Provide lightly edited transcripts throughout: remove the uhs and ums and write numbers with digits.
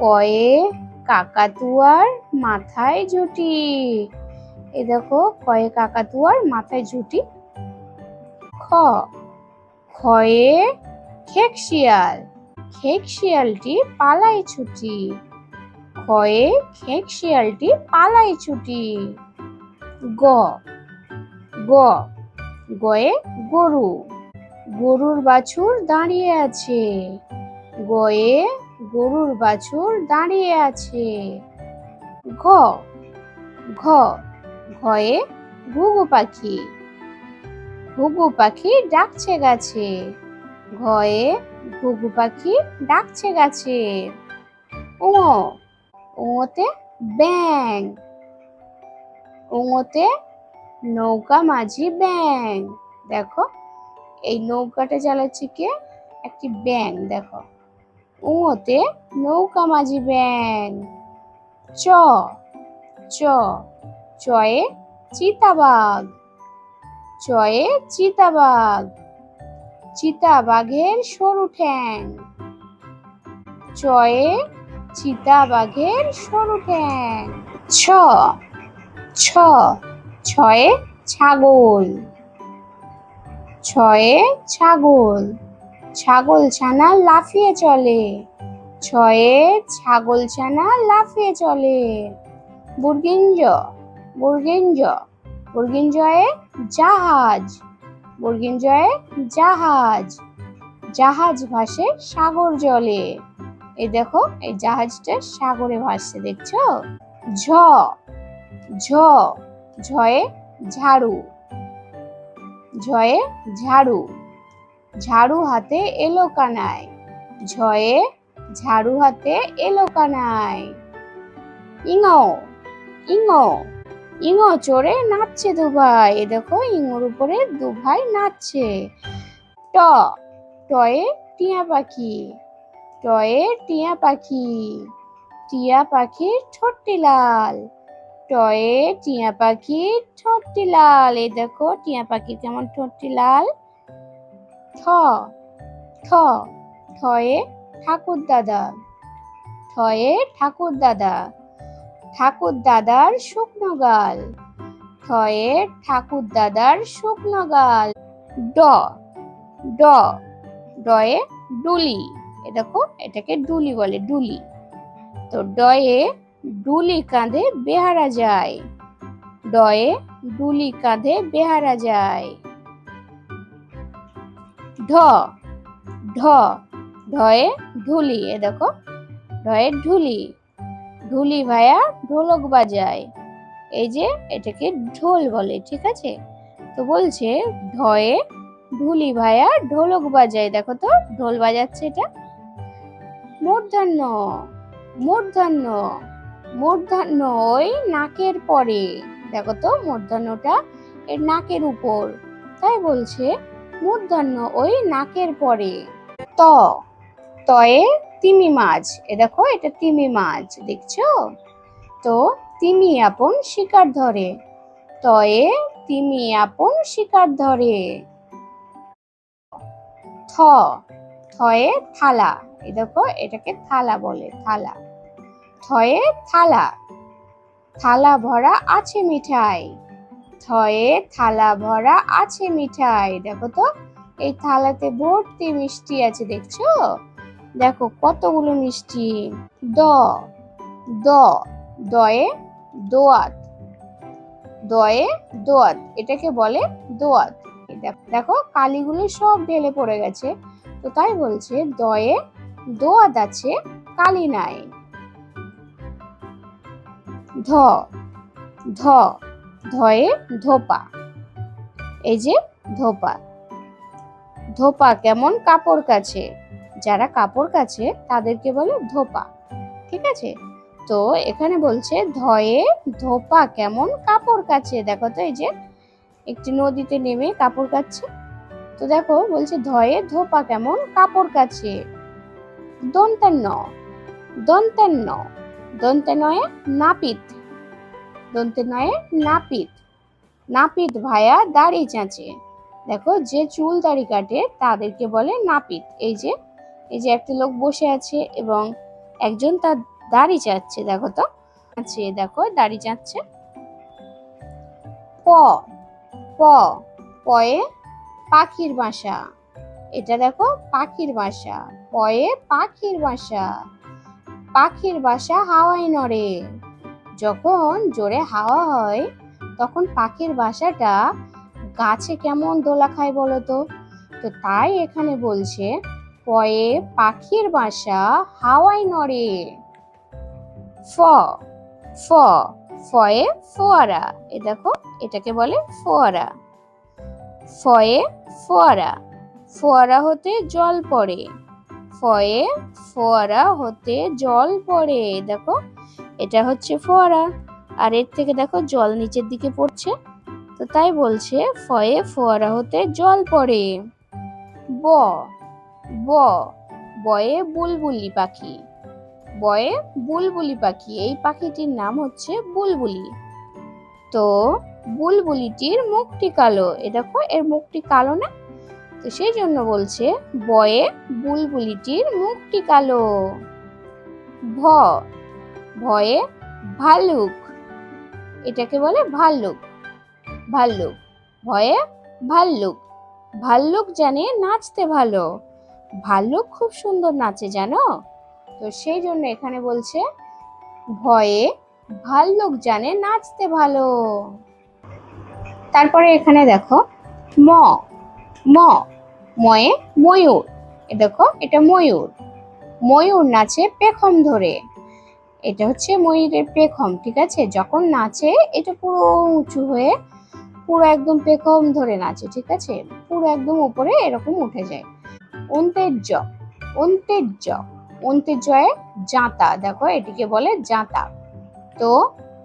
কয়ে কাকাতুয়ার মাথায় ঝুঁটি। এই দেখো কয়ে কাকাতুয়ার মাথায় ঝুঁটি। খ খয়ে খেক শিয়াল, খেক শিয়ালটি পালায় ছুটি। খয়ে খেক শিয়ালটি পালায় ছুটি। গ গ গয়ে গরু, গরুর বাছুর দাঁড়িয়ে আছে। গয়ে গরুর বাছুর দাঁড়িয়ে আছে। ঘ ঘ ঘয়ে ঘুঘু পাখি, ঘুঘু পাখি ডাকছে গাছে। ঘয়ে ঘুঘু পাখি ডাকছে গাছে। ও ওতে ব্যাঙ, ওতে নৌকা মাঝি ব্যাঙ। দেখো এই নৌকাটা চালাচ্ছে কে? একটি ব্যাঙ। দেখো ওতে নৌকা মাঝি ব্যাঙ। চ চ চয়ে চিতাবাঘ, চয়ে চিতাবাঘ, চিতাবাঘের সরু ঠ্যাং। চয়ে চিতাবাঘের সরু ঠ্যাং। ছ ছ ছয়ে ছাগল, ছয়ে ছাগল, ছাগল ছানা লাফিয়ে চলে। ছয়ে ছাগল ছানা লাফিয়ে চলে। বুর্গিঞ্জ বুর্গিঞ্জ বুর্গিঞ্জয়ে জাহাজ, বুর্গিঞ্জয়ে জাহাজ, জাহাজ ভাসে সাগর জলে। এই দেখো এই জাহাজটা সাগরে ভাসছে, দেখছো? ঝ ঝ ঝয়ে ঝাড়ু, ঝয়ে ঝাড়ু, ঝাড়ু হাতে এলো কানায়। ঝয়ে ঝাড়ু হাতে এলো কানায়। ইঙ ইঙ ইঙ চড়ে নাচছে দুভাই। এ দেখো ইঙোর উপরে দুভাই নাচছে। ট টয়ে টিয়া পাখি, টয়ে টিয়া পাখি, টিয়া পাখির ঠোঁটটি লাল। টয়ে টিয়া পাখির ঠোঁটটি লাল। এই দেখো টিয়া পাখির কেমন ঠোঁটটি লাল। ঠ ঠ ঠয়ে ঠাকুর দাদা, ঠয়ে ঠাকুর দাদা, ঠাকুর দাদার শুকনো গাল। ঠয়ে ঠাকুর দাদার শুকনো গাল। ড ড ডয়ে ডুলি। এ দেখো এটাকে ডুলি বলে, ডুলি। তো ডয়ে ডুলি কাঁধে বেহারা যায়। ডয়ে ডুলি কাঁধে বেহারা যায়। ঢ ঢ ঢয়ে ঢুলি। এ দেখো ঢয়ে ঢুলি, ঢুলি ভাইয়া ঢোলক বাজায়। এই যে এটাকে ঢোল বলে, ঠিক আছে? তো বলছে ঢয়ে ঢুলি ভাইয়া ঢোলক বাজায়। দেখো তো ঢোল বাজাচ্ছে এটা। মূর্ধন্য মূর্ধন্য মূর্ধন্য ওই নাকের পরে। দেখো তো মূর্ধন্যটা এর নাকের উপর, তাই বলছে মূর্ধন্য ওই নাকের পরে। ত তয়ে তিমি মাছ। এ দেখো এটা তিমি মাছ, দেখছো? তো তিমি আপন শিকার ধরে। তয়ে তিমি আপন শিকার ধরে। থ থয়ে থালা। এই দেখো এটাকে থালা বলে, থালা। থয়ে থালা, থালা ভরা আছে মিঠাই। থয়ে থালা ভরা আছে মিঠাই। দেখো তো এই থালাতে ভর্তি মিষ্টি আছে, দেখছো? দেখো কতগুলো মিষ্টি। দ দ দয়ে দোয়াত, দয়ে দোয়াত, এটাকে বলে দোয়াত। দেখো কালিগুলো সব ঢেলে পড়ে গেছে, তো তাই বলছে দয়ে দোয়াত আছে কালি নাই। ধ ধ ধয়ে ধোপা। এই যে ধোপা, ধোপা কেমন কাপড় কাছে। যারা কাপড় কাছে তাদেরকে বলে ধোপা, ঠিক আছে? তো এখানে বলছে ধয়ে ধোপা কেমন কাপড় কাছে। দেখো তো এই যে একটি নদীতে নেমে কাপড় কাচ্ছে। তো দেখো বলছে ধয়ে ধোপা কেমন কাপড় কাছে। দন্তান্ন দন্তান্ন দন্তান্নয়ে নাপিত, দন্তান্নয়ে নাপিত, নাপিত ভাইয়া দাড়ি চাঁচে। দেখো যে চুল দাড়ি কাটে তাদেরকে বলে নাপিত। এই যে একটা লোক বসে আছে এবং একজন তার দাড়ি চাচ্ছে, দেখো তো আছে, দেখো দাড়ি চাচ্ছে। প প পয়ে পাখির বাসা, এটা দেখো পাখির বাসা, পয়ে পাখির বাসা। পাখির বাসা হাওয়ায় নড়ে, যখন জোরে হাওয়া হয় তখন পাখির বাসাটা গাছে কেমন দোলা খায় বলো তো। তো তাই এখানে বলছে পয়ে পাখির বাসা হাওয়ায় নড়ে। ফ ফ ফয়ে ফোয়ারা, এ দেখো এটাকে বলে ফোয়ারা। ফয়ে ফোয়ারা, ফোয়ারা হতে জল পড়ে, ফয়ে ফোয়ারা হতে জল পড়ে, দেখো এটা হচ্ছে ফোয়ারা, আর এর থেকে দেখো জল নিচের দিকে পড়ছে, তো তাই বলছে ফয়ে ফোয়ারা হতে জল পড়ে। ব ব বয়ে বুলবুলি পাখি, বয়ে বুলবুলি পাখি, এই পাখিটির নাম হচ্ছে বুলবুলি। তো বুলবুলিটির মুখটি কালো, এ দেখো এর মুখটি কালো না, তো সেই জন্য বলছে বয়ে বুলবুলিটির মুখটি কালো। ভ ভয়ে ভাল্লুক, এটাকে বলে ভাল্লুক, ভাল্লুক, ভয়ে ভাল্লুক। ভাল্লুক জানে নাচতে ভালো, ভাল্লুক খুব সুন্দর নাচে জানো, তো সেই জন্য এখানে বলছে ভয়ে ভাল্লুক জানে নাচতে ভালো। তারপরে এখানে দেখো ম ম ময়ে ময়ূর, এ দেখো এটা ময়ূর, ময়ূর নাচে পেখম ধরে, এটা হচ্ছে ময়ূরের পেখম, ঠিক আছে, যখন নাচে এটা পুরো উঁচু হয়ে পুরো একদম পেখম ধরে নাচে, ঠিক আছে, পুরো একদম উপরে এরকম উঠে যায়। অন্তের জ অন্তের জ অন্তের জয়ে জাঁতা, দেখো এটিকে বলে জাঁতা। তো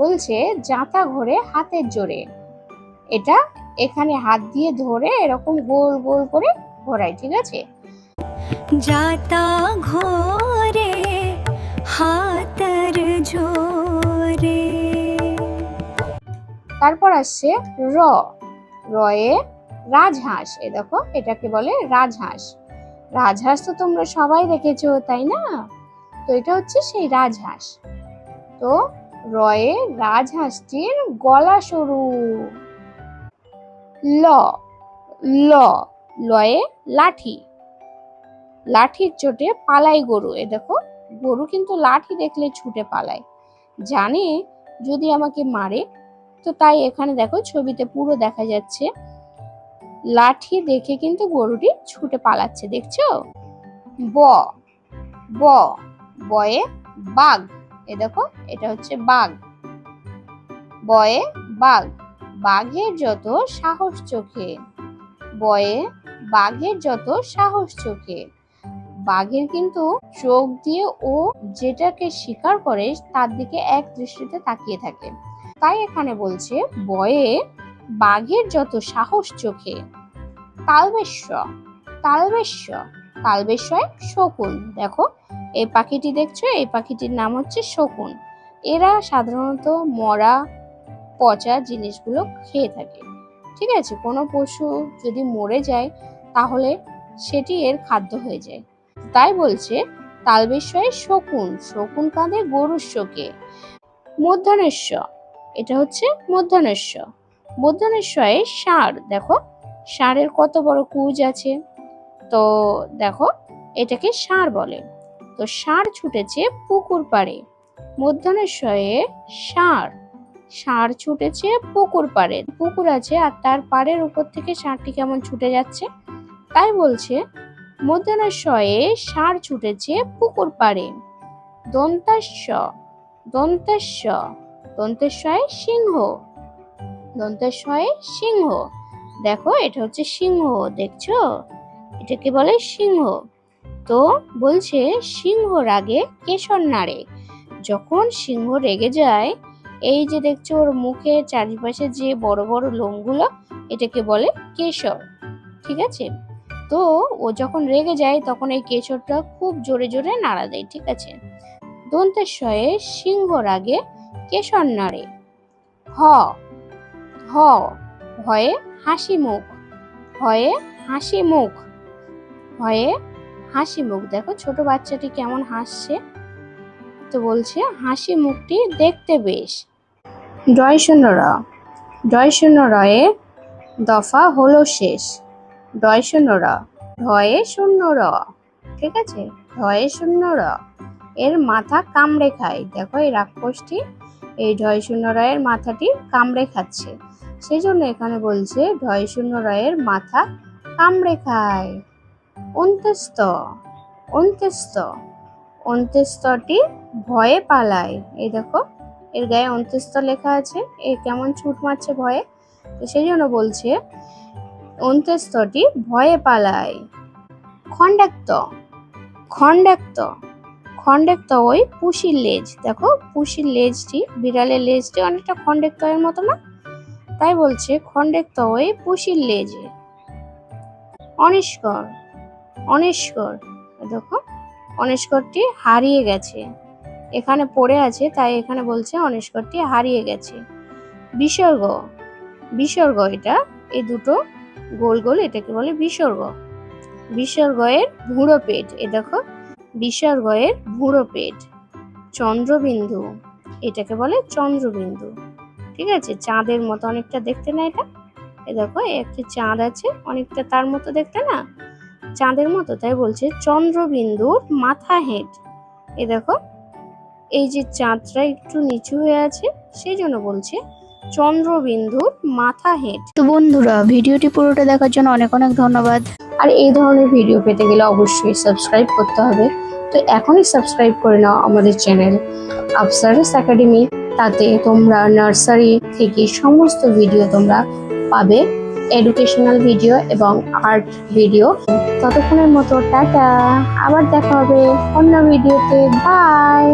বলছে জাঁতা ঘোরে হাতের জোরে, এটা এখানে হাত দিয়ে ধরে এরকম গোল গোল করে ঘোরায়, ঠিক আছে। জাতা ঘোরে হাতের জোরে। তারপর আসছে র রয়ে রাজহাঁস, এ দেখো এটাকে বলে রাজহাঁস। রাজহাঁস তো তোমরা সবাই দেখেছো তাই না, তো এটা হচ্ছে সেই রাজহাঁস। তো রয়ে রাজহাঁসটির গলা সরু। ল ল লয়ে লাঠি, লাঠির চোটে পালাই গরু, এ দেখো গরু কিন্তু লাঠি দেখলে ছুটে পালায়, জানে যদি আমাকে মারে, তো তাই এখানে দেখো ছবিতে পুরো দেখা যাচ্ছে লাঠি দেখে কিন্তু গরুটি ছুটে পালাচ্ছে, দেখছো। ব ব বয়ে বাঘ, এ দেখো এটা হচ্ছে বাঘ, বয়ে বাঘ, বাঘের যত সাহস চোখে, বয়ে বাঘের যত সাহস চোখে। বাঘের কিন্তু চোখ দিয়ে ও যেটাকে শিকার করে তার দিকে এক দৃষ্টিতে তাকিয়ে থাকে, তাই এখানে বলছে বয়ে বাঘের যত সাহস চোখে। তালবেশ্য তালবেশ্য তালবেশ্যয় শকুন, দেখো এই পাখিটি দেখছো, এই পাখিটির নাম হচ্ছে শকুন। এরা সাধারণত মরা পচা জিনিসগুলো খেয়ে থাকে, ঠিক আছে, কোনো পশু যদি মরে যায় তাহলে সেটি এর খাদ্য হয়ে যায়, তাই বলছে তালবেশ্যয় শকুন, শকুন কাঁদে গরুর শোকে। মধ্যাহ্নেশ্ব, এটা হচ্ছে মধ্যাহ্নেশ্ব, মধ্যাহ্নেশ্বয়ে ষাঁড়, দেখো ষাঁড়ের কত বড় কুঁজ আছে, তো দেখো এটাকে ষাঁড় বলে। তো ষাঁড় ছুটেছে পুকুর পাড়ে, মধ্যাহ্নেশ্বয়ে ষাঁড়, ষাঁড় ছুটেছে পুকুর পাড়ে, পুকুর আছে আর তার পাড়ের উপর থেকে ষাঁড়টি কেমন ছুটে যাচ্ছে, তাই বলছে মধ্যাহ্নেশ্বয়ে ষাঁড় ছুটেছে পুকুর পাড়ে। দন্তাস্য দন্তাস্য দন্তেশ্বয়ে সিংহ, দন্তেশ্বয়ে সিংহ, দেখো এটা হচ্ছে সিংহ, দেখছো এটাকে বলে সিংহ। তো বলছে সিংহ রাগে কেশর নাড়ে, যখন সিংহ রেগে যায়, এই যে দেখছো ওর মুখের চারিপাশে যে বড় বড় লোমগুলো, এটাকে বলে কেশর, ঠিক আছে। তো ও যখন রেগে যায় তখন এই কেশরটা খুব জোরে জোরে নাড়া দেয়, ঠিক আছে। দন্তেশ্বয়ে সিংহ রাগে কেশর নাড়ে। হ হ ভয়ে হাসি মুখ, ভয়ে হাসি মুখ, ভয়ে হাসি মুখ, দেখো ছোট বাচ্চাটি কেমন হাসছে, তো বলছে হাসি মুখটি দেখতে বেশ। ডয় শূন্য র, ডয় শূন্য রয়ের দফা হলো শেষ। ডয় শূন্য র, ঢয়ে শূন্য র, ঠিক আছে, ঢয়ে শূন্য র এর মাথা কামড়ে খায়। দেখো এই রাক্ষসটি এই ঢয় শূন্য র এর মাথাটি কামড়ে খাচ্ছে, সেই জন্য এখানে বলছে ঢয় শূন্য র এর মাথা কামড়ে খায়। অন্ত্যেস্ত, অন্ত্যেস্ত, অন্ত্যেস্তটি ভয়ে পালায়। এই দেখো এর গায়ে অন্ত্যেস্ত লেখা আছে, এ কেমন ছুট মারছে ভয়ে, তো সেই জন্য বলছে অন্ত্যেস্তটি ভয়ে পালায়। খণ্ডাক্ত, খণ্ডাক্ত, খণ্ডাক্ত ওই পুষির লেজ। দেখো পুষির লেজটি, বিড়ালের লেজটি অনেকটা খণ্ডাক্তের মতো না, তাই বলছে খণ্ডাক্ত ওই পুষির লেজে। অনিষ্কর, অনিষ্কর, দেখো অনিষ্করটি হারিয়ে গেছে, এখানে পড়ে আছে তাই এখানে বলছে অনিষ্করটি হারিয়ে গেছে। বিসর্গ, বিসর্গ এটা এই দুটো গোল গোল এটাকে বলে বিসর্গ। বিসর্গ এর ভুঁড়ো পেট, এ দেখো বিসর্গ এর ভুঁড়ো পেট। চন্দ্রবিন্দু, এটাকে বলে চন্দ্রবিন্দু, ঠিক আছে, চাঁদের মতো অনেকটা দেখতে না এটা, এ দেখো একটি চাঁদ আছে অনেকটা তার মতো দেখতে না, চাঁদের মতো, তাই বলছে চন্দ্রবিন্দুর মাথা হেঁট। এ দেখো এই যে চাঁদটা একটু নিচু হয়ে আছে সেই জন্য বলছে চন্দ্রবিন্দুর মাথা হেঁট। তো বন্ধুরা ভিডিওটি পুরোটা দেখার জন্য অনেক অনেক ধন্যবাদ। আর এই ধরনের ভিডিও পেতে গেলে অবশ্যই সাবস্ক্রাইব করতে হবে, তো এখনই সাবস্ক্রাইব করে নাও আমাদের চ্যানেল আফসারাস একাডেমি, তাতে তোমরা নার্সারি থেকে সমস্ত ভিডিও তোমরা পাবে, এডুকেশনাল ভিডিও এবং আর্ট ভিডিও। ততক্ষণের মতো টাটা, আবার দেখা হবে অন্য ভিডিওতে, বাই।